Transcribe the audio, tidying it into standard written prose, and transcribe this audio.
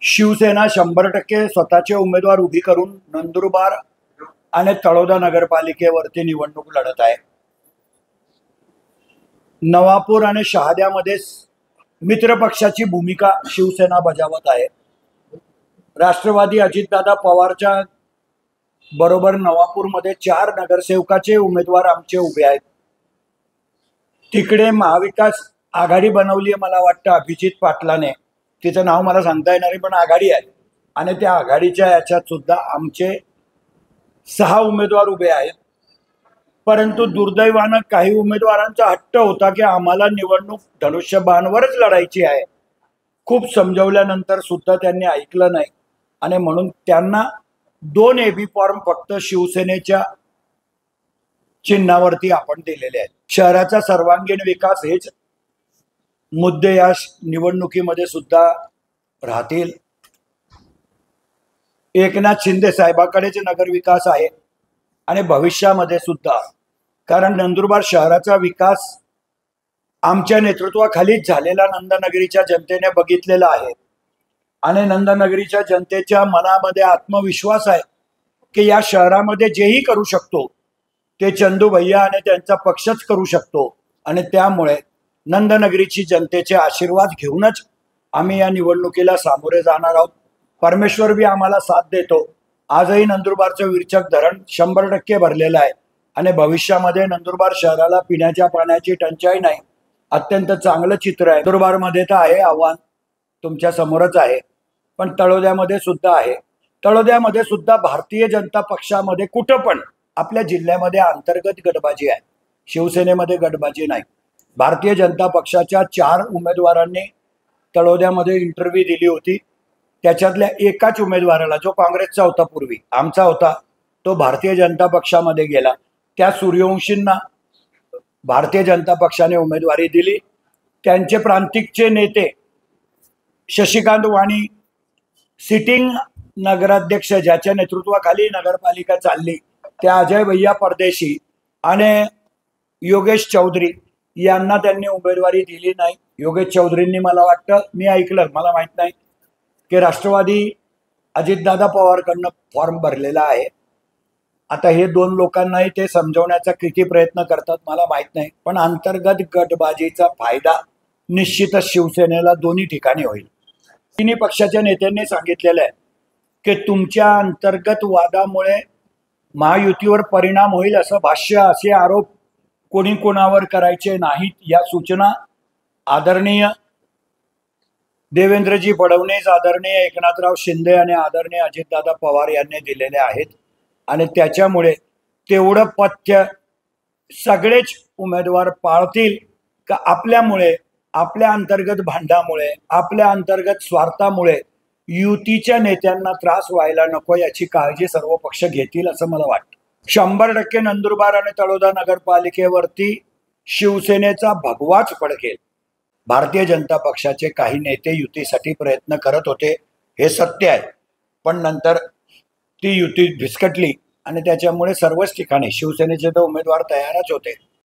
शिवसेना 100% स्वतःचे उमेदवार उभी करून नंदुरबार आणि तळोदा नगरपालिकेवरती निवडणूक लढत आहे। नवापूर आणि शहाद्यामध्ये मित्र पक्षाची भूमिका शिवसेना बजावत आहे। राष्ट्रवादी अजितदादा पवारच्या बरोबर नवापूरमध्ये 4 नगरसेवकाचे उमेदवार आमचे उभे आहेत। तिकडे महाविकास आघाडी बनवली आहे, मला वाटतं अभिजित पाटलाने, तिचं नाव मला सांगता येणार नाही, पण आघाडी आहे आणि त्या आघाडीच्या याच्यात सुद्धा आमचे 6 उमेदवार उभे आहेत। परंतु दुर्दैवानं काही उमेदवारांचा हट्ट होता की आम्हाला निवडणूक धनुष्यबाणवरच लढायची आहे। खूप समजवल्यानंतर सुद्धा त्यांनी ऐकलं नाही आणि म्हणून त्यांना 2 एबी फॉर्म फक्त शिवसेनेच्या चिन्हावरती आपण दिलेले आहेत। शहराचा सर्वांगीण विकास हेच मुद्दे या निवडणुकीमध्ये सुद्धा राहतील। एकनाथ शिंदे साहेबाकडेच नगर विकास आहे आणि भविष्यामध्ये सुद्धा, कारण नंदुरबार शहराचा विकास आमच्या नेतृत्वाखालीच झालेला नंदनगरीच्या जनतेने बघितलेला आहे आणि नंदनगरीच्या जनतेच्या मनामध्ये आत्मविश्वास आहे की या शहरामध्ये जेही करू शकतो ते चंदू भैया आणि त्यांचा पक्षच करू शकतो आणि त्यामुळे नंदनगरीची जनतेचे आशीर्वाद घेऊनच आम्ही या निवडणुकीला सामोरे जाणार आहोत। परमेश्वर भी आम्हाला साथ देतो। आजही नंदुरबारचं विरचक धरण 100% भरलेलं आहे आणि भविष्यामध्ये नंदुरबार शहराला पिण्याच्या पाण्याची टंचाई नाही। अत्यंत चांगलं चित्र आहे। नंदुरबारमध्ये तर आहे, आव्हान तुमच्या समोरच आहे, पण तळोद्यामध्ये सुद्धा आहे। तळोद्यामध्ये सुद्धा भारतीय जनता पक्षामध्ये कुठं पण आपल्या जिल्ह्यामध्ये अंतर्गत गटबाजी आहे, शिवसेनेमध्ये गटबाजी नाही। भारतीय जनता पक्षाच्या 4 उमेदवारांनी तळोद्यामध्ये इंटरव्ह्यू दिली होती, त्याच्यातल्या एकाच उमेदवाराला, जो काँग्रेसचा होता पूर्वी, आमचा होता, तो भारतीय जनता पक्षामध्ये गेला। त्या सूर्यवंशींना भारतीय जनता पक्षाने उमेदवारी दिली। त्यांचे प्रांतिकचे नेते शशिकांत वाणी, सिटिंग नगराध्यक्ष ज्याच्या नेतृत्वाखाली नगरपालिका चालली, त्या अजय भैया परदेशी आणि योगेश चौधरी यांना त्यांनी उमेदवारी दिली नाही। योगेश चौधरींनी, मला वाटतं, मी ऐकलं, मला माहित नाही, की राष्ट्रवादी अजितदादा पवारकडनं फॉर्म भरलेला आहे। आता हे 2 लोकांनाही ते समजवण्याचा किती प्रयत्न करतात मला माहित नाही, पण अंतर्गत गटबाजीचा फायदा निश्चितच शिवसेनेला दोन्ही ठिकाणी होईल। तिन्ही पक्षाच्या नेत्यांनी सांगितलेलं आहे की तुमच्या अंतर्गत वादामुळे महायुतीवर परिणाम होईल असं भाष्य, असे आरोप कोणी कोणावर करायचे नाहीत। या सूचना आदरणीय देवेंद्रजी फडणवीस, आदरणीय एकनाथराव शिंदे आणि आदरणीय अजितदादा पवार यांनी दिलेले आहेत आणि त्याच्यामुळे तेवढं पथ्य सगळेच उमेदवार पाळतील का आपल्यामुळे, आपल्या अंतर्गत भांडामुळे, आपल्या अंतर्गत स्वार्थामुळे युतीच्या नेत्यांना त्रास व्हायला नको याची काळजी सर्व पक्ष घेतील असं मला वाटतं। 100% नंदुरबार आणि तळोदा नगरपालिकेवरती शिवसेनेचा भगवाच फडकेल। भारतीय जनता पक्षाचे काही नेते युतीसाठी प्रयत्न करत होते, हे सत्य आहे, पण नंतर ती युती भिसकटली आणि त्याच्यामुळे सर्वच ठिकाणी शिवसेनेचे तर उमेदवार तयारच होते।